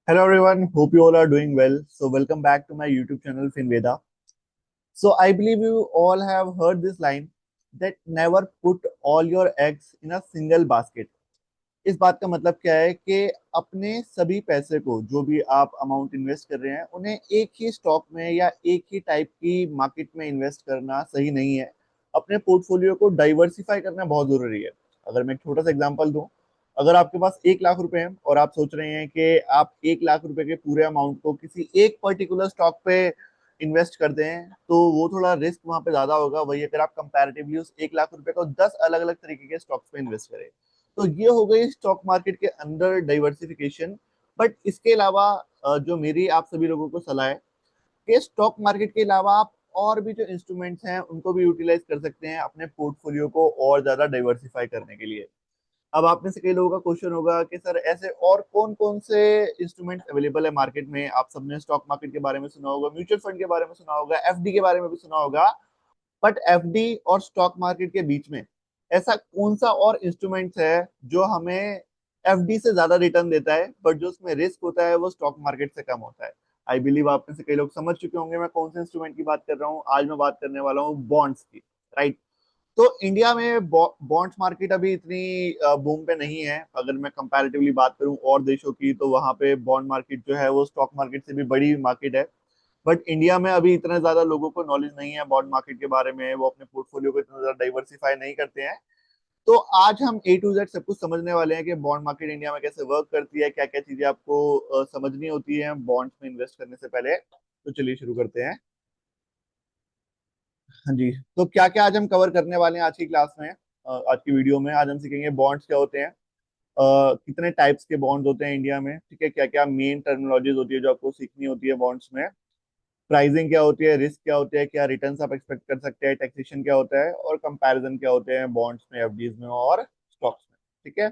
Hello everyone, hope you all are doing well. So welcome back to my YouTube channel Finveda. So I believe you all have heard this line that never put all your eggs in a single basket. इस बात का मतलब क्या है कि अपने सभी पैसे को जो भी आप अमाउंट इन्वेस्ट कर रहे हैं उन्हें एक ही स्टॉक में या एक ही टाइप की मार्केट में इन्वेस्ट करना सही नहीं है। अपने पोर्टफोलियो को डाइवर्सिफाई करना बहुत जरूरी है। अगर मैं एक छोटा सा एग्जांपल दूं, अगर आपके पास 1 लाख रुपए हैं और आप सोच रहे हैं कि आप 1 लाख रुपए के पूरे अमाउंट को किसी एक पर्टिकुलर स्टॉक पे इन्वेस्ट कर दें तो वो थोड़ा रिस्क वहां पे ज्यादा होगा। वही अगर आप कंपैरेटिवली उस 1 लाख रुपए को 10 अलग अलग तरीके के स्टॉक्स पे इन्वेस्ट करें तो ये हो गई स्टॉक मार्केट के अंदर डाइवर्सिफिकेशन। बट इसके अलावा जो मेरी आप सभी लोगों को सलाह है कि स्टॉक मार्केट के अलावा आप और भी जो इंस्ट्रूमेंट्स हैं उनको भी यूटिलाइज कर सकते हैं अपने पोर्टफोलियो को और ज्यादा डाइवर्सिफाई करने के लिए। अब आप में से कई लोगों का क्वेश्चन होगा कि सर ऐसे और कौन कौन से इंस्ट्रूमेंट्स अवेलेबल है मार्केट में। आप सबने स्टॉक मार्केट के बारे में सुना होगा, म्यूचुअल फंड के बारे में सुना होगा, एफडी के बारे में भी सुना होगा। बट एफडी और स्टॉक मार्केट के बीच में ऐसा कौन सा और इंस्ट्रूमेंट है जो हमें एफडी से ज्यादा रिटर्न देता है बट जो उसमें रिस्क होता है वो स्टॉक मार्केट से कम होता है। आई बिलीव आप में से कई लोग समझ चुके होंगे मैं कौन से इंस्ट्रूमेंट की बात कर रहा हूँ। आज मैं बात करने वाला हूँ बॉन्ड्स की। राइट। तो इंडिया में बॉन्ड्स मार्केट अभी इतनी बूम पे नहीं है। अगर मैं कंपैरेटिवली बात करूं और देशों की तो वहां पे बॉन्ड मार्केट जो है वो स्टॉक मार्केट से भी बड़ी मार्केट है। बट इंडिया में अभी इतने ज्यादा लोगों को नॉलेज नहीं है बॉन्ड मार्केट के बारे में, वो अपने पोर्टफोलियो को इतना ज्यादा डाइवर्सिफाई नहीं करते हैं। तो आज हम ए टू जेड सब कुछ समझने वाले हैं कि बॉन्ड मार्केट इंडिया में कैसे वर्क करती है, क्या क्या चीजें आपको समझनी होती है बॉन्ड्स में इन्वेस्ट करने से पहले। तो चलिए शुरू करते हैं। हाँ जी। तो क्या क्या आज हम कवर करने वाले हैं आज की क्लास में, आज की वीडियो में। आज हम सीखेंगे बॉन्ड्स क्या होते हैं, कितने टाइप्स के बॉन्ड्स होते हैं इंडिया में, ठीक है, क्या क्या मेन टर्मिनोलॉजीज होती है जो आपको सीखनी होती है बॉन्ड्स में, प्राइसिंग क्या होती है, रिस्क क्या होती है, क्या रिटर्न्स आप एक्सपेक्ट कर सकते हैं, टैक्सेशन क्या होता है और कंपैरिजन क्या होते हैं बॉन्ड्स में, एफडीज में और स्टॉक्स में। ठीक है।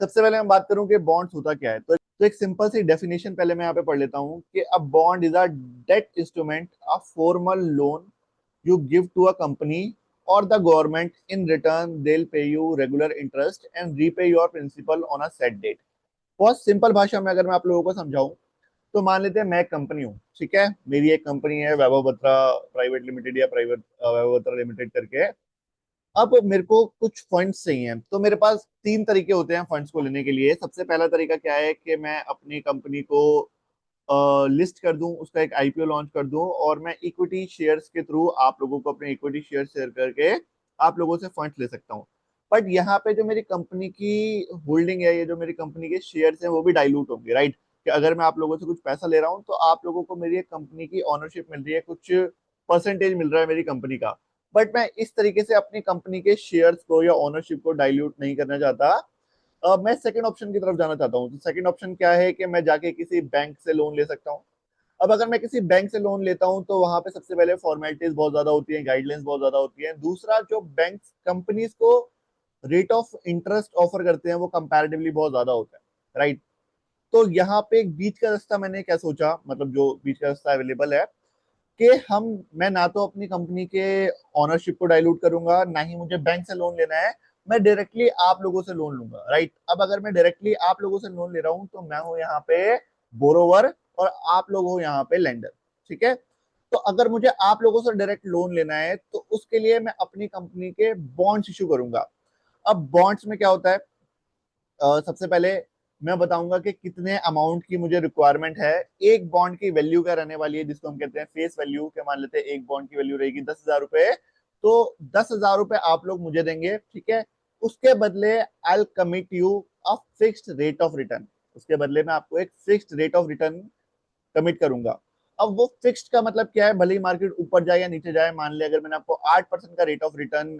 सबसे पहले मैं बात करूं कि बॉन्ड्स होता क्या है तो एक सिंपल सी डेफिनेशन पहले मैं यहाँ पे पढ़ लेता हूँ कि a bond is a debt instrument, a formal loan you give to a company or the government. In return they'll pay you regular interest and repay your principal on a set date। बहुत simple भाषा में अगर मैं आप लोगों को समझाऊं तो मान लेते हैं मैं एक कंपनी हूँ, ठीक है, मेरी एक कंपनी है वैभव बत्रा प्राइवेट लिमिटेड या प्राइवेट वैभव बत्रा लिमिटेड करके। अब मेरे को कुछ फंड्स चाहिए तो मेरे पास 3 तरीके होते हैं फंड्स को लेने के लिए। सबसे पहला तरीका क्या है कि मैं अपनी कंपनी को लिस्ट कर दूं, उसका एक आईपीओ लॉन्च कर दूं और मैं इक्विटी शेयर्स के थ्रू आप लोगों को अपने इक्विटी शेयर शेयर करके आप लोगों से फंड्स ले सकता हूं। बट यहाँ पे जो मेरी कंपनी की होल्डिंग है, ये जो मेरी कंपनी के शेयर्स हैं वो भी डाइल्यूट होंगे। राइट। कि अगर मैं आप लोगों से कुछ पैसा ले रहा हूँ तो आप लोगों को मेरी एक कंपनी की ऑनरशिप मिल रही है, कुछ परसेंटेज मिल रहा है मेरी कंपनी का। बट मैं इस तरीके से अपनी कंपनी के शेयर्स को या ओनरशिप को डाइल्यूट नहीं करना चाहता। मैं सेकंड ऑप्शन की तरफ जाना चाहता हूँ। तो सेकंड ऑप्शन क्या है कि मैं जाके किसी बैंक से लोन ले सकता हूँ। अब अगर मैं किसी बैंक से लोन लेता हूँ तो वहां पे सबसे पहले फॉर्मेलिटीज बहुत ज्यादा होती हैं, गाइडलाइंस बहुत ज्यादा होती हैं। दूसरा, जो बैंक कंपनीज को रेट ऑफ इंटरेस्ट ऑफर करते हैं वो कंपैरेटिवली बहुत ज्यादा होता है। राइट। तो यहाँ पे एक बीच का रास्ता मैंने क्या सोचा, मतलब जो बीच का रास्ता अवेलेबल है कि मैं ना तो अपनी कंपनी के ऑनरशिप को डाइल्यूट करूंगा, ना ही मुझे बैंक से लोन लेना है। मैं डायरेक्टली आप लोगों से लोन लूंगा। राइट। अब अगर मैं डायरेक्टली आप लोगों से लोन ले रहा हूं तो मैं हूं यहाँ पे बोरोवर और आप लोग हो यहाँ पे लेंडर। ठीक है। तो अगर मुझे आप लोगों से डायरेक्ट लोन लेना है तो उसके लिए मैं अपनी कंपनी के बॉन्ड्स इशू करूंगा। अब बॉन्ड्स में क्या होता है, सबसे पहले मैं बताऊंगा कि कितने अमाउंट की मुझे रिक्वायरमेंट है। एक बॉन्ड की वैल्यू क्या रहने वाली है जिसको हम कहते हैं फेस वैल्यू, के मान लेते हैं एक बॉन्ड की वैल्यू रहेगी 10,000 रुपए। तो 10,000 रुपए आप लोग मुझे देंगे, ठीक है। उसके बदले I commit you a fixed rate of return. उसके बदले में आपको एक fixed rate of return commit करूंगा। अब वो फिक्स्ड का मतलब क्या है, भले ही मार्केट ऊपर जाए या नीचे जाए, मान लिया अगर मैंने आपको 8% का रेट ऑफ रिटर्न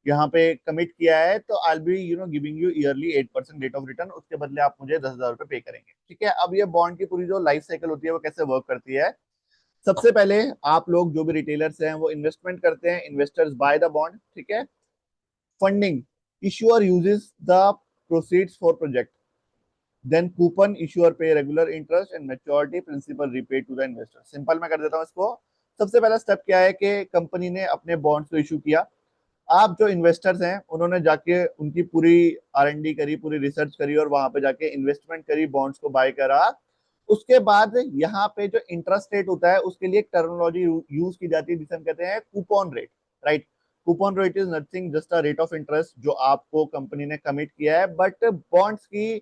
यहाँ पे कमिट किया है तो I be giving you yearly 8% rate of return. उसके बदले आप मुझे 10,000 रुपए पे करेंगे। ठीक है। अब ये बॉन्ड की पूरी जो लाइफ साइकिल होती है वो कैसे वर्क करती है। सबसे पहले आप लोग जो भी रिटेलर्स हैं वो इन्वेस्टमेंट करते हैं, इन्वेस्टर्स बाय द बॉन्ड। ठीक है। Funding, issuer uses the proceeds for project, then coupon, issuer pay regular interest and maturity principal repaid to the investor. Simple मैं कर देता हूँ इसको। सबसे पहला स्टेप क्या है कि कंपनी ने अपने बॉन्ड्स को इशू किया। आप जो इन्वेस्टर्स हैं उन्होंने जाके उनकी पूरी R&D करी, पूरी रिसर्च करी और वहां पे जाके इन्वेस्टमेंट करी, बॉन्ड्स को बाय करा। उसके बाद यहाँ पे जो इंटरेस्ट रेट होता है उसके लिए एक टर्मिनोलॉजी यूज की जाती है जिसे हम कहते हैं coupon rate, right. Coupon rate is nothing just a rate of interest जो आपको कंपनी ने कमिट किया है, बट बॉन्ड्स की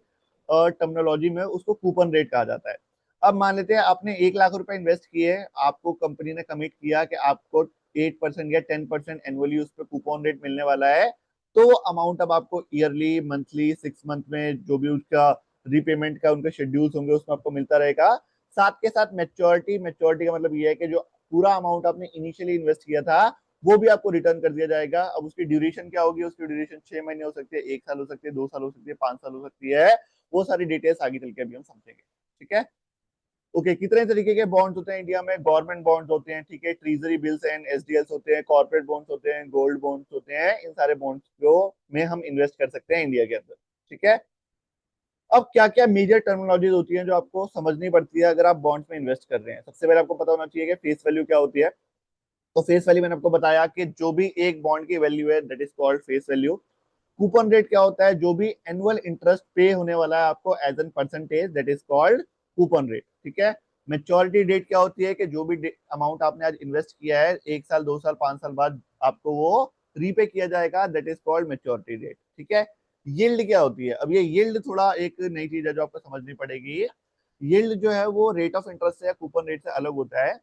टर्मिनोलॉजी में उसको कूपन रेट कहा जाता है। अब मान लेते हैं आपने 1 लाख रुपए इन्वेस्ट किए, आपको कंपनी ने कमिट किया कि आपको 8% या 10% एनुअली उस पर कूपन रेट मिलने वाला है। तो वो अमाउंट अब आपको ईयरली, मंथली, 6 मंथ में जो भी उसका रीपेमेंट का उनके शेड्यूल्स होंगे उसमें आपको मिलता रहेगा। साथ के साथ मैच्योरिटी, मैच्योरिटी का मतलब ये है कि जो पूरा अमाउंट आपने इनिशियली इन्वेस्ट किया था वो भी आपको रिटर्न कर दिया जाएगा। अब उसकी ड्यूरेशन क्या होगी, उसकी ड्यूरेशन 6 महीने हो सकती है, 1 साल हो सकती है, 2 साल हो सकती है, 5 साल हो सकती है। वो सारी डिटेल्स आगे चल के अभी हम समझेंगे, ठीक है। ओके, कितने तरीके के बॉन्ड्स होते हैं इंडिया में? गवर्नमेंट बॉन्ड्स होते हैं, ठीक है, ट्रेजरी बिल्स एंड एसडीएल्स होते हैं, कॉर्पोरेट बॉन्ड्स होते हैं, गोल्ड बॉन्ड्स होते हैं। इन सारे बॉन्ड्स को में हम इन्वेस्ट कर सकते हैं इंडिया के अंदर, ठीक है। अब क्या क्या मेजर टर्मिनोलॉजीज होती हैं जो आपको समझनी पड़ती है अगर आप बॉन्ड्स में इन्वेस्ट कर रहे हैं? सबसे पहले आपको पता होना चाहिए कि फेस वैल्यू क्या होती है। तो फेस वैल्यू मैंने आपको बताया कि जो भी एक बॉन्ड की वैल्यू है that is called face value. Coupon rate क्या होता है? जो भी एनुअल इंटरेस्ट पे होने वाला है आपको as an percentage, that is called coupon rate, ठीक है। मेच्योरिटी डेट क्या होती है? कि जो भी अमाउंट आपने आज इन्वेस्ट किया है 1 साल, 2 साल, 5 साल बाद आपको वो रीपे किया जाएगा, that is called maturity date, ठीक है। यील्ड क्या होती है? अब ये यील्ड थोड़ा एक नई चीज है जो आपको समझनी पड़ेगी। यील्ड जो है वो रेट ऑफ इंटरेस्ट से या कूपन रेट से अलग होता है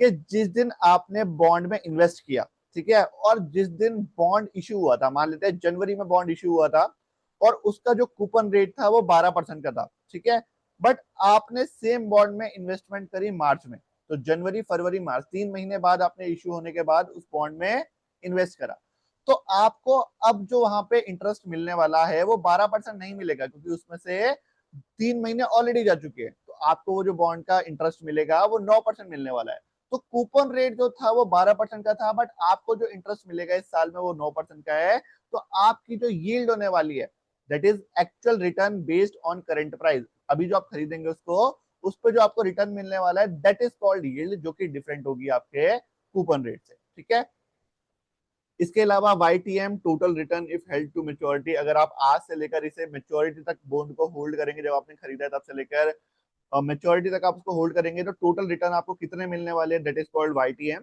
कि जिस दिन आपने बॉन्ड में इन्वेस्ट किया, ठीक है, और जिस दिन बॉन्ड इशू हुआ था, मान लेते हैं जनवरी में बॉन्ड इशू हुआ था और उसका जो कूपन रेट था वो 12% का था, ठीक है। बट आपने सेम बॉन्ड में इन्वेस्टमेंट करी मार्च में, तो जनवरी, फरवरी, मार्च 3 महीने बाद आपने इशू होने के बाद उस बॉन्ड में इन्वेस्ट करा। तो आपको अब जो वहां पे इंटरेस्ट मिलने वाला है वो 12% नहीं मिलेगा क्योंकि उसमें से 3 महीने ऑलरेडी जा चुके हैं। तो आपको वो जो बॉन्ड का इंटरेस्ट मिलेगा वो 9% मिलने वाला है। तो कूपन रेट जो था वो 12% का था, बट आपको जो इंटरेस्ट मिलेगा इस साल में वो 9% का है। तो आपकी जो यील्ड होने वाली है that is actual return based on current price, अभी जो आप खरीदेंगे उसको, उस पर जो आपको रिटर्न मिलने वाला है दैट इज कॉल्ड यील्ड, जो कि डिफरेंट होगी आपके कूपन रेट से, ठीक है। इसके अलावा YTM, total return if held to maturity, अगर आप आज से लेकर इसे मेच्योरिटी तक बॉन्ड को होल्ड करेंगे, जब आपने खरीदा है तब से लेकर मेच्योरिटी तक आप उसको होल्ड करेंगे, तो टोटल रिटर्न आपको कितने मिलने वाले हैं, that is called YTM।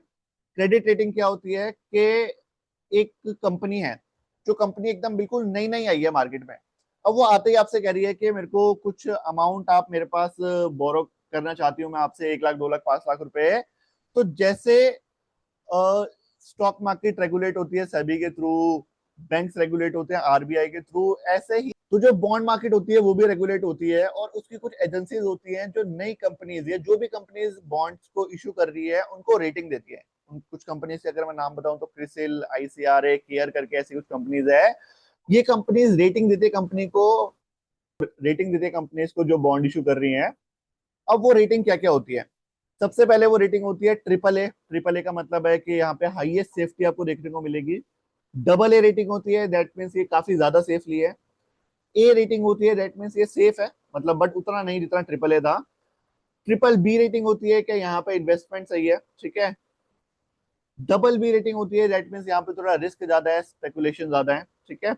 Credit rating क्या होती है? कि एक कंपनी है, जो कंपनी एकदम बिल्कुल नई नई आई है मार्केट में, अब वो आते ही आपसे कह रही है कि मेरे को कुछ अमाउंट आप मेरे पास बोरो करना चाहती हूँ मैं आपसे, 1 लाख, 2 लाख, 5 लाख रुपए। तो जैसे स्टॉक मार्केट रेगुलेट होती है सेबी के थ्रू, बैंक्स रेगुलेट होते हैं RBI के थ्रू, ऐसे ही तो जो बॉन्ड मार्केट होती है वो भी रेगुलेट होती है और उसकी कुछ एजेंसीज होती हैं जो नई कंपनीज है, जो भी कंपनीज बॉन्ड्स को इशू कर रही है उनको रेटिंग देती है। कुछ कंपनीज के अगर मैं नाम बताऊं तो क्रिसिल, ICRA, केयर करके ऐसी कुछ कंपनीज है। ये कंपनीज रेटिंग देती है कंपनी को, रेटिंग देती है कंपनीज को जो बॉन्ड इशू कर रही हैं। अब वो रेटिंग क्या क्या होती है? सबसे पहले वो रेटिंग होती है ट्रिपल ए। ट्रिपल ए का मतलब है कि यहाँ पे हाईएस्ट सेफ्टी आपको देखने को मिलेगी। डबल ए रेटिंग होती है, दैट मीन्स ये काफी ज्यादा सेफली है। ए रेटिंग होती है, दैट मीन्स ये सेफ है, मतलब बट उतना नहीं जितना ट्रिपल ए था। ट्रिपल बी रेटिंग होती है कि यहाँ पे इन्वेस्टमेंट सही है, ठीक है। डबल बी रेटिंग होती है, दैट मीन्स यहाँ पे थोड़ा रिस्क ज्यादा है, स्पेकुलेशन ज्यादा है, ठीक है।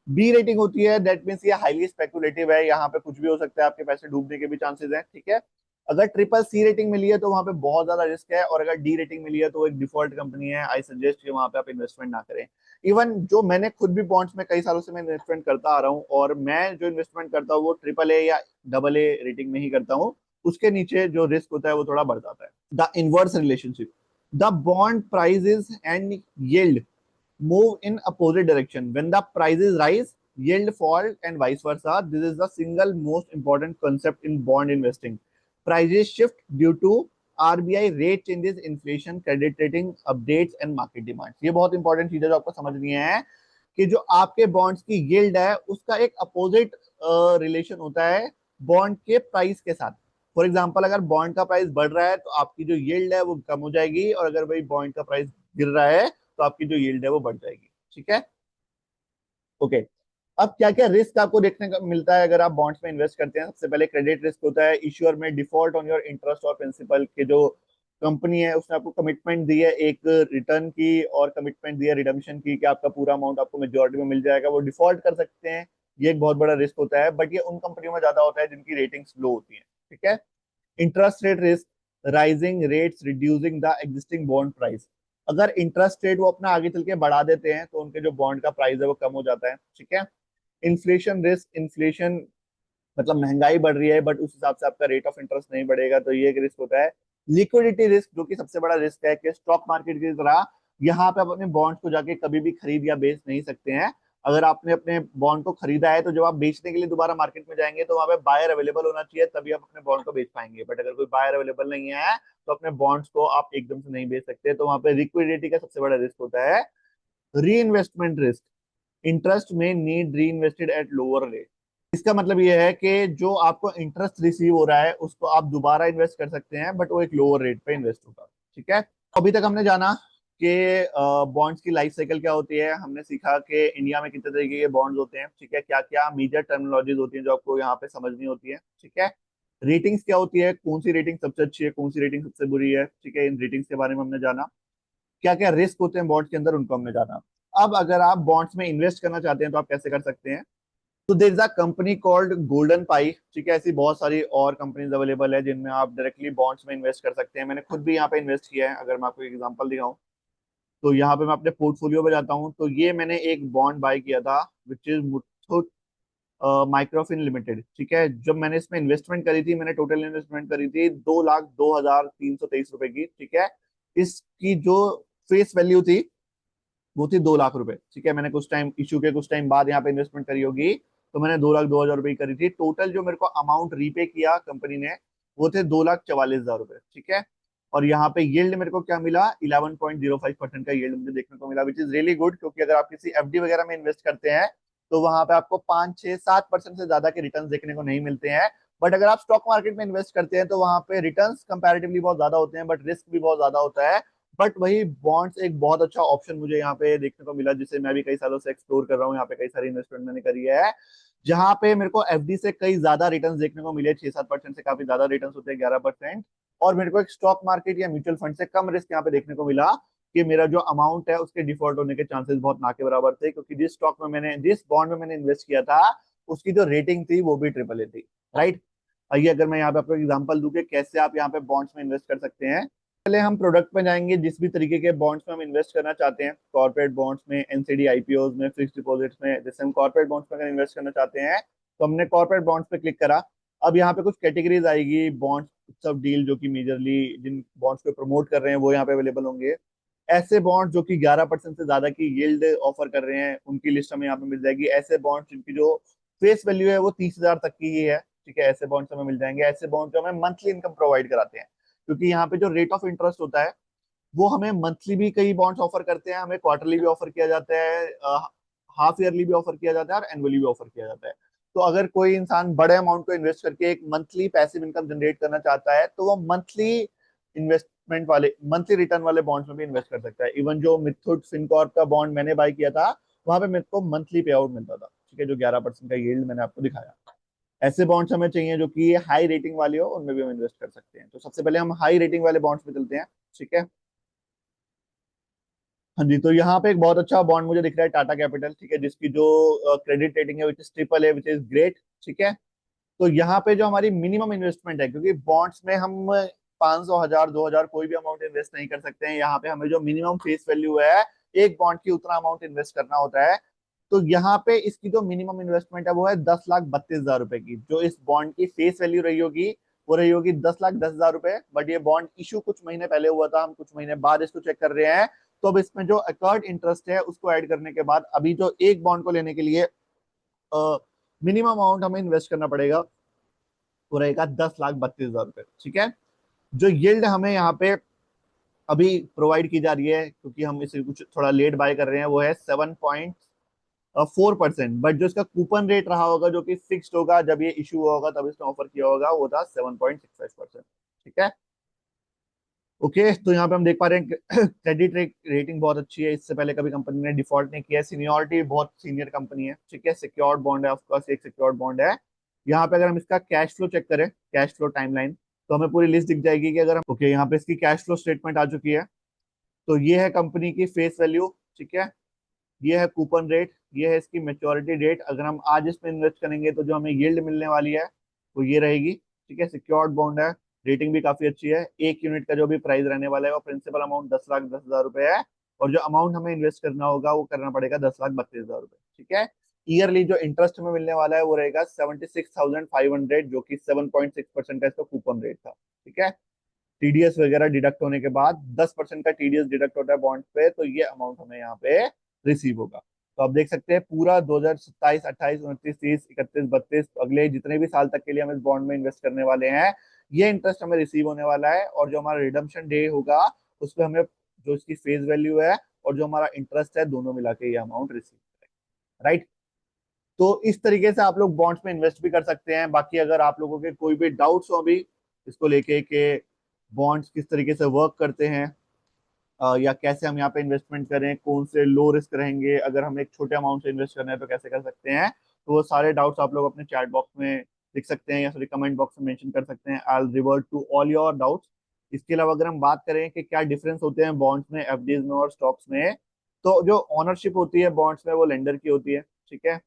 बी रेटिंग होती है, दैट मीन्स ये हाईली स्पेकुलेटिव है, यहाँ पे कुछ भी हो सकता है, आपके पैसे डूबने के भी चांसेस हैं, ठीक है। अगर ट्रिपल सी रेटिंग मिली है तो वहां पे बहुत ज्यादा रिस्क है, और अगर डी रेटिंग मिली है तो वो एक डिफॉल्ट कंपनी है, आई सजेस्ट कि वहां पे आप इन्वेस्टमेंट ना करें। इवन जो मैंने खुद भी बॉन्ड्स में कई सालों से मैं इन्वेस्टमेंट करता आ रहा हूँ, और मैं जो इन्वेस्टमेंट करता हूँ वो ट्रिपल ए या डबल ए रेटिंग में ही करता हूँ। उसके नीचे जो रिस्क होता है वो थोड़ा बढ़ जाता है। The inverse relationship, the bond prices and yield move in opposite direction. When the prices rise, yield fall and vice versa. This is the single most important concept in bond investing. Prices shift due to RBI rate changes, inflation, credit rating updates and market demands. ये बहुत important चीज है जो आपको समझनी है कि जो आपके बॉन्ड्स की yield है उसका एक अपोजिट रिलेशन होता है बॉन्ड के प्राइस के साथ। फॉर एग्जाम्पल, अगर बॉन्ड का प्राइस बढ़ रहा है तो आपकी जो yield है वो कम हो जाएगी, और अगर भाई बॉन्ड का प्राइस गिर रहा है तो आपकी जो यील्ड है वो बढ़ जाएगी, ठीक है। ओके, अब क्या क्या रिस्क आपको देखने को मिलता है अगर आप बॉन्ड्स में इन्वेस्ट करते हैं? सबसे पहले क्रेडिट रिस्क होता है, इश्यूअर में डिफॉल्ट ऑन योर इंटरेस्ट और प्रिंसिपल के जो कंपनी है उसने आपको कमिटमेंट दी है एक रिटर्न की और कमिटमेंट दी है रिडम्पशन की कि आपका पूरा अमाउंट आपको मेजोरिटी में मिल जाएगा, वो डिफॉल्ट कर सकते हैं। ये एक बहुत बड़ा रिस्क होता है, बट ये उन कंपनियों में ज्यादा होता है जिनकी रेटिंग्स लो होती है। ठीक है। Interest rate risk, rising rates reducing the existing bond price. अगर इंटरेस्ट रेट वो अपना आगे चल के बढ़ा देते हैं तो उनके जो बॉन्ड का प्राइस है वो कम हो जाता है। ठीक है। इन्फ्लेशन रिस्क, इन्फ्लेशन मतलब महंगाई बढ़ रही है बट उस हिसाब से आपका रेट ऑफ इंटरेस्ट नहीं बढ़ेगा, तो ये एक रिस्क होता है। लिक्विडिटी रिस्क, जो कि सबसे बड़ा रिस्क है कि स्टॉक मार्केट की तरह यहाँ पे आप अपने बॉन्ड्स को जाके कभी भी खरीद या बेच नहीं सकते हैं। अगर आपने अपने बॉन्ड को खरीदा है तो जब आप बेचने के लिए दोबारा मार्केट में जाएंगे तो वहां पे बायर अवेलेबल होना चाहिए, तभी आप अपने बॉन्ड को बेच पाएंगे। बट अगर कोई बायर अवेलेबल नहीं है तो अपने बॉन्ड्स को आप एकदम से नहीं बेच सकते, तो वहां पे लिक्विडिटी का सबसे बड़ा रिस्क होता है। री इन्वेस्टमेंट रिस्क, इंटरेस्ट में नीड री इन्वेस्टेड एट लोअर रेट। इसका मतलब ये है कि जो आपको इंटरेस्ट रिसीव हो रहा है उसको आप दोबारा इन्वेस्ट कर सकते हैं, बट वो एक लोअर रेट पे इन्वेस्ट होगा। ठीक है। अभी तक हमने जाना कि बॉन्ड्स की लाइफ साइकिल क्या होती है, हमने सीखा कि इंडिया में कितने तरीके के बॉन्ड्स होते हैं। ठीक है। क्या क्या मेजर टर्मिनोलॉजीज होती हैं जो आपको यहाँ पे समझनी होती है। ठीक है। रेटिंग्स क्या होती है, कौन सी रेटिंग सबसे अच्छी है, कौन सी रेटिंग सबसे बुरी है। ठीक है। इन रेटिंग्स के बारे में हमने जाना। क्या क्या रिस्क होते हैं बॉन्ड्स के अंदर, उनको हमने जाना। अब अगर आप बॉन्ड्स में इन्वेस्ट करना चाहते हैं तो आप कैसे कर सकते हैं। तो there is a company called Golden Pi. ठीक है। ऐसी बहुत सारी और कंपनीज अवेलेबल है जिनमें आप डायरेक्टली बॉन्ड्स में इन्वेस्ट कर सकते हैं। मैंने खुद भी यहाँ पे इन्वेस्ट किया है। अगर मैं आपको एक एग्जांपल दिखाऊं तो यहाँ पे मैं अपने पोर्टफोलियो पे जाता हूँ, तो ये मैंने एक बॉन्ड बाय किया था which is Muthoot Microfin limited. ठीक है। जब मैंने इसमें इन्वेस्टमेंट करी थी, मैंने टोटल इन्वेस्टमेंट करी थी 2,02,323 रुपए की। ठीक है। इसकी जो फेस वैल्यू थी वो थी 2 लाख रुपए। ठीक है। मैंने कुछ टाइम इशू के कुछ टाइम बाद यहाँ पे इन्वेस्टमेंट करी होगी, तो मैंने 2,02,000 रुपए की करी थी। टोटल जो मेरे को अमाउंट रीपे किया कंपनी ने वो थे 2,44,000 रुपए। ठीक है। और यहाँ पे यील्ड मेरे को क्या मिला, 11.05% का यील्ड मुझे देखने को मिला, विच इज रियली गुड। क्योंकि अगर आप किसी एफडी वगैरह में इन्वेस्ट करते हैं तो वहां पे आपको 5, 6, 7% से ज्यादा के रिटर्न देखने को नहीं मिलते हैं। बट अगर आप स्टॉक मार्केट में इन्वेस्ट करते हैं तो वहां पे रिटर्न्स कंपैरेटिवली बहुत ज्यादा होते हैं, बट रिस्क भी बहुत ज्यादा होता है। बट वही बॉन्ड्स एक बहुत अच्छा ऑप्शन मुझे यहाँ पे देखने को मिला, जिसे मैं भी कई सालों से एक्सप्लोर कर रहा हूँ। यहाँ पे कई सारी इन्वेस्टमेंट मैंने करी है जहाँ पे मेरे को एफडी से कई ज्यादा रिटर्न्स देखने को मिले, 6-7% से काफी ज्यादा रिटर्न्स होते हैं, 11%। और मेरे को एक स्टॉक मार्केट या म्यूचुअल फंड से कम रिस्क यहाँ पे देखने को मिला कि मेरा जो अमाउंट है उसके डिफॉल्ट होने के चांसेस बहुत ना के बराबर थे, क्योंकि जिस बॉन्ड में मैंने इन्वेस्ट किया था उसकी जो रेटिंग थी वो भी ट्रिपल ए थी। राइट। आइए अगर मैं यहाँ पे आपको एग्जांपल दूं कि कैसे आप यहाँ पे बॉन्ड्स में इन्वेस्ट कर सकते हैं। पहले हम प्रोडक्ट में जाएंगे, जिस भी तरीके के बॉन्ड्स में हम इन्वेस्ट करना चाहते हैं, कॉर्पोरेट बॉन्ड्स में, एनसीडी आईपीओ में, फिक्स डिपॉजिट्स में। जैसे हम कॉर्पोरेट बॉन्ड्स में अगर इन्वेस्ट करना चाहते हैं तो हमने कॉर्पोरेट बॉन्ड्स पे क्लिक करा। अब यहाँ पे कुछ कैटेगरीज आएगी बॉन्ड्स सब डील, जो कि मेजरली जिन बॉन्ड्स को प्रमोट कर रहे हैं वो यहाँ पे अवेलेबल होंगे। ऐसे बॉन्ड जो कि 11% से ज्यादा की यील्ड ऑफर कर रहे हैं उनकी लिस्ट हमें यहाँ पे मिल जाएगी। ऐसे बॉन्ड जिनकी जो फेस वैल्यू है वो 30,000 तक की ही है। ठीक है। ऐसे बॉन्ड हमें मिल जाएंगे। ऐसे बॉन्ड जो हमें मंथली इनकम प्रोवाइड कराते हैं, क्योंकि यहाँ पे जो रेट ऑफ इंटरेस्ट होता है वो हमें मंथली भी कई बॉन्ड्स ऑफर करते हैं, हमें क्वार्टरली भी ऑफर किया जाता है, हाफ ईयरली भी ऑफर किया जाता है और एनुअली भी ऑफर किया जाता है। तो अगर कोई इंसान बड़े अमाउंट को इन्वेस्ट करके एक मंथली पैसिव इनकम जनरेट करना चाहता है तो वो मंथली रिटर्न वाले बॉन्ड्स में भी इन्वेस्ट कर सकता है। इवन जो मिथुट फिनकॉर्प का बॉन्ड मैंने बाय किया था वहां पे मेरे को मंथली पे आउट मिलता था। ठीक है। जो 11% का यील्ड मैंने आपको दिखाया। ऐसे बॉन्ड्स हमें चाहिए जो कि हाई रेटिंग वाले हो, उनमें भी हम इन्वेस्ट कर सकते हैं। तो सबसे पहले हम हाई रेटिंग वाले बॉन्ड्स पे चलते हैं। ठीक है। हाँ जी। तो यहाँ पे एक बहुत अच्छा बॉन्ड मुझे दिख रहा है, टाटा कैपिटल। ठीक है। जिसकी जो क्रेडिट रेटिंग है विच इज ट्रिपल है, विच इज ग्रेट। ठीक है। तो यहाँ पे जो हमारी मिनिमम इन्वेस्टमेंट है, क्योंकि बॉन्ड्स में हम 500, 1000, 2000 कोई भी अमाउंट इन्वेस्ट नहीं कर सकते हैं। यहाँ पे हमें जो मिनिमम फेस वैल्यू है एक बॉन्ड की, उतना अमाउंट इन्वेस्ट करना होता है। तो यहाँ पे इसकी जो मिनिमम इन्वेस्टमेंट है वो है 10,32,000 रुपए की। जो इस बॉन्ड की फेस वैल्यू रही होगी वो रही होगी 10,10,000 रुपए। बट ये बॉन्ड इशू कुछ महीने पहले हुआ था, हम कुछ महीने बाद इसको चेक कर रहे हैं। तो अब इसमें जो अकर्ड इंटरेस्ट है उसको ऐड करने के बाद अभी जो एक बॉन्ड को लेने के लिए मिनिमम अमाउंट हमें इन्वेस्ट करना पड़ेगा वो रहेगा 10,32,000 रुपए। ठीक है। जो यील्ड हमें यहाँ पे अभी प्रोवाइड की जा रही है, क्योंकि हम इसे कुछ थोड़ा लेट बाय कर रहे हैं, वो है 7.4%। बट जो इसका कूपन रेट रहा होगा जो कि फिक्स्ड होगा, जब ये इशू हुआ होगा तब इसने ऑफर किया होगा, वो था 7.65%। ठीक है। ओके। तो यहाँ पे हम देख पा रहे हैं क्रेडिट रेटिंग बहुत अच्छी है। इससे पहले कभी कंपनी ने डिफॉल्ट नहीं किया है। सीनियरिटी बहुत सीनियर कंपनी है। ठीक है। सिक्योर्ड बॉन्ड है, ऑफकोर्स एक सिक्योर्ड बॉन्ड है। यहाँ पे अगर हम इसका कैश फ्लो चेक करें, कैश फ्लो टाइमलाइन, तो हमें पूरी लिस्ट दिख जाएगी कि अगर हम ओके, यहाँ पे इसकी कैश फ्लो स्टेटमेंट आ चुकी है। तो ये है कंपनी की फेस वैल्यू, ठीक है। ये है कूपन रेट, ये है इसकी मेच्योरिटी डेट। अगर हम आज इसमें इन्वेस्ट करेंगे तो जो हमें यील्ड मिलने वाली है वो ये रहेगी, ठीक है। सिक्योर्ड बॉन्ड है, रेटिंग भी काफी अच्छी है। एक यूनिट का जो भी प्राइस रहने वाला है वो प्रिंसिपल अमाउंट 10,10,000 रुपए है, और जो अमाउंट हमें इन्वेस्ट करना होगा वो करना पड़ेगा 10,32,000 रुपए, ठीक है। ईयरली जो इंटरेस्ट हमें मिलने वाला है वो रहेगा 76,500, जो कि 7.6% का इसका कूपन रेट था, ठीक है। टीडीएस वगैरह डिडक्ट होने के बाद 10% का टीडीएस डिडक्ट होता है बॉन्ड पे, तो ये अमाउंट हमें यहाँ पे रिसीव होगा। तो आप देख सकते हैं पूरा 2027, 28, 29, 30, 31, 32 अगले जितने भी साल तक के लिए हम इस बॉन्ड में इन्वेस्ट करने वाले हैं, ये इंटरेस्ट हमें रिसीव होने वाला है। और जो हमारा रिडम्पशन डे होगा उस पर हमें जो इसकी फेस वैल्यू है और जो हमारा इंटरेस्ट है दोनों मिला के ये अमाउंट रिसीव करेगा, राइट। तो इस तरीके से आप लोग बॉन्ड्स में इन्वेस्ट भी कर सकते हैं। बाकी अगर आप लोगों के कोई भी डाउट्स हो अभी इसको लेके कि बॉन्ड्स किस तरीके से वर्क करते हैं, या कैसे हम यहाँ पे इन्वेस्टमेंट करें, कौन से लो रिस्क रहेंगे, अगर हम एक छोटे अमाउंट से इन्वेस्ट करना है तो कैसे कर सकते हैं, तो वो सारे डाउट्स आप लोग अपने चैट बॉक्स में लिख सकते हैं या सॉरी कमेंट बॉक्स में मेंशन कर सकते हैं। I will revert to all your doubts. इसके अलावा अगर हम बात करें कि क्या डिफरेंस होते हैं बॉन्ड्स में, एफडीज में और स्टॉक्स में, तो जो ऑनरशिप होती है बॉन्ड्स में वो लेंडर की होती है, ठीक है।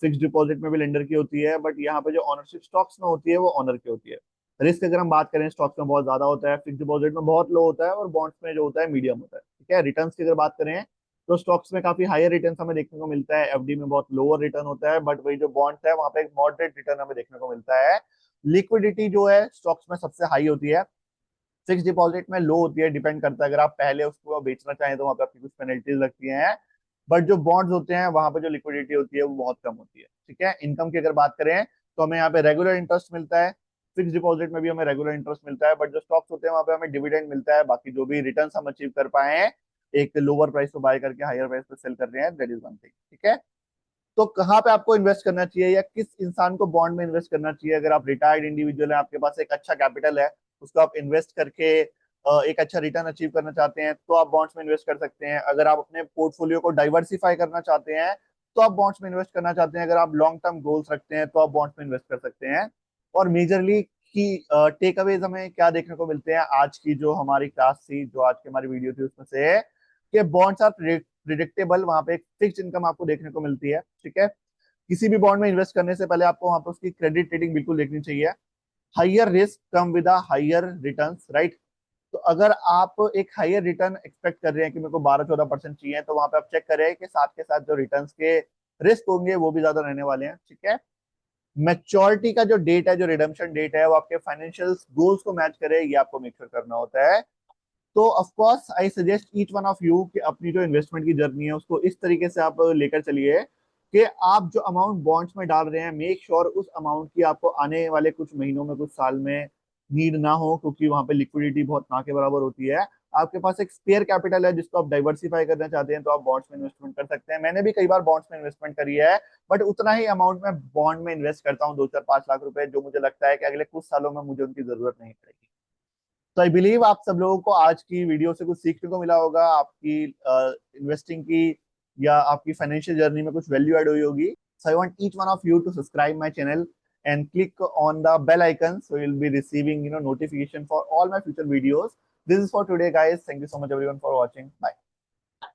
फिक्स डिपॉजिट में भी लेंडर की होती है, बट यहाँ पे जो ऑनरशिप स्टॉक्स में होती है वो ऑनर की होती है। रिस्क अगर हम बात करें स्टॉक्स में बहुत ज्यादा होता है, फिक्स डिपॉजिट में बहुत लो होता है, और बॉन्ड्स में जो होता है मीडियम होता है, ठीक है। रिटर्न्स की अगर बात करें तो स्टॉक्स में काफी हायर रिटर्न हमें देखने को मिलता है, एफडी में बहुत लोअर रिटर्न होता है, बट वही जो बॉन्ड्स है वहां पे एक मॉडरेट रिटर्न हमें देखने को मिलता है। लिक्विडिटी जो है स्टॉक्स में सबसे हाई होती है, फिक्स डिपॉजिट में लो होती है, डिपेंड करता है। अगर आप पहले उसको बेचना चाहें तो वहां पे आपकी कुछ पेनल्टीज लगती हैं, बट जो बॉन्ड्स होते हैं वहां पे जो लिक्विडिटी होती है वो बहुत कम होती है, ठीक है। इनकम की अगर बात करें तो हमें यहाँ पे रेगुलर इंटरेस्ट मिलता है, फिक्स डिपॉजिट में भी हमें रेगुलर इंटरेस्ट मिलता है, बट जो स्टॉक्स होते हैं वहां पे हमें डिविडेंड मिलता है। बाकी जो भी रिटर्न हम अचीव कर पाए हैं एक लोअर प्राइस पे बाय करके हायर प्राइस पे सेल कर रहे हैं, दैट इज वन थिंग, ठीक है। तो कहाँ पे आपको इन्वेस्ट करना चाहिए या किस इंसान को बॉन्ड में इन्वेस्ट करना चाहिए? अगर आप रिटायर्ड इंडिविजुअल हैं, आपके पास एक अच्छा कैपिटल है, उसको आप इन्वेस्ट करके एक अच्छा रिटर्न अचीव करना चाहते हैं तो आप बॉन्ड्स में इन्वेस्ट कर सकते हैं। अगर आप अपने पोर्टफोलियो को डाइवर्सिफाई करना चाहते हैं तो आप बॉन्ड्स में इन्वेस्ट करना चाहते हैं। अगर आप लॉन्ग टर्म गोल्स रखते हैं तो आप बॉन्ड्स में इन्वेस्ट कर सकते हैं। और मेजरली की टेक अवेज हमें क्या देखने को मिलते हैं आज की जो हमारी क्लास थी, जो आज की हमारी वीडियो थी, उसमें से कि बॉन्ड्स आर प्रिडिक्टेबल, वहां पे एक फिक्स इनकम आपको देखने को मिलती है, ठीक है। किसी भी बॉन्ड में इन्वेस्ट करने से पहले आपको वहां पर उसकी क्रेडिट रेटिंग बिल्कुल देखनी चाहिए। Higher risk come with higher returns, right. तो अगर आप एक हाइयर रिटर्न एक्सपेक्ट कर रहे हैं कि मेरे को 12-14% चाहिए, तो वहां पे आप चेक करें कि साथ के साथ जो रिटर्न्स के रिस्क होंगे वो भी ज्यादा रहने वाले हैं, ठीक है। मैच्योरिटी का जो डेट है, जो रिडम्पशन डेट है, वो आपके फाइनेंशियल गोल्स को मैच करे, ये आपको मेक श्योर करना होता है। तो of course I suggest each one of you कि अपनी जो इन्वेस्टमेंट की जर्नी है उसको इस तरीके से आप लेकर चलिए कि आप जो अमाउंट बॉन्ड्स में डाल रहे हैं मेक श्योर उस अमाउंट की आपको आने वाले कुछ महीनों में, कुछ साल में नीड ना हो, क्योंकि वहां पे लिक्विडिटी बहुत ना के बराबर होती है। आपके पास एक स्पेयर कैपिटल है जिसको आप डाइवर्सिफाई करना चाहते हैं तो आप बॉन्ड्स में इन्वेस्टमेंट कर सकते हैं। मैंने भी कई बार बॉन्ड्स में इन्वेस्टमेंट करी है, बट उतना ही अमाउंट में बॉन्ड में इन्वेस्ट करता हूँ, 2-4-5 लाख रुपए, जो मुझे लगता है कि अगले कुछ सालों में मुझे उनकी जरूरत नहीं पड़ेगी। तो आई बिलीव आप सब लोगों को आज की वीडियो से कुछ सीखने को मिला होगा, आपकी इन्वेस्टिंग की या आपकी फाइनेंशियल जर्नी में कुछ वैल्यू ऐड हुई होगी। So I want each one of you to subscribe my channel and click on the bell icon so you'll be receiving notification for all my future videos. This is for today guys. Thank you so much everyone for watching. Bye.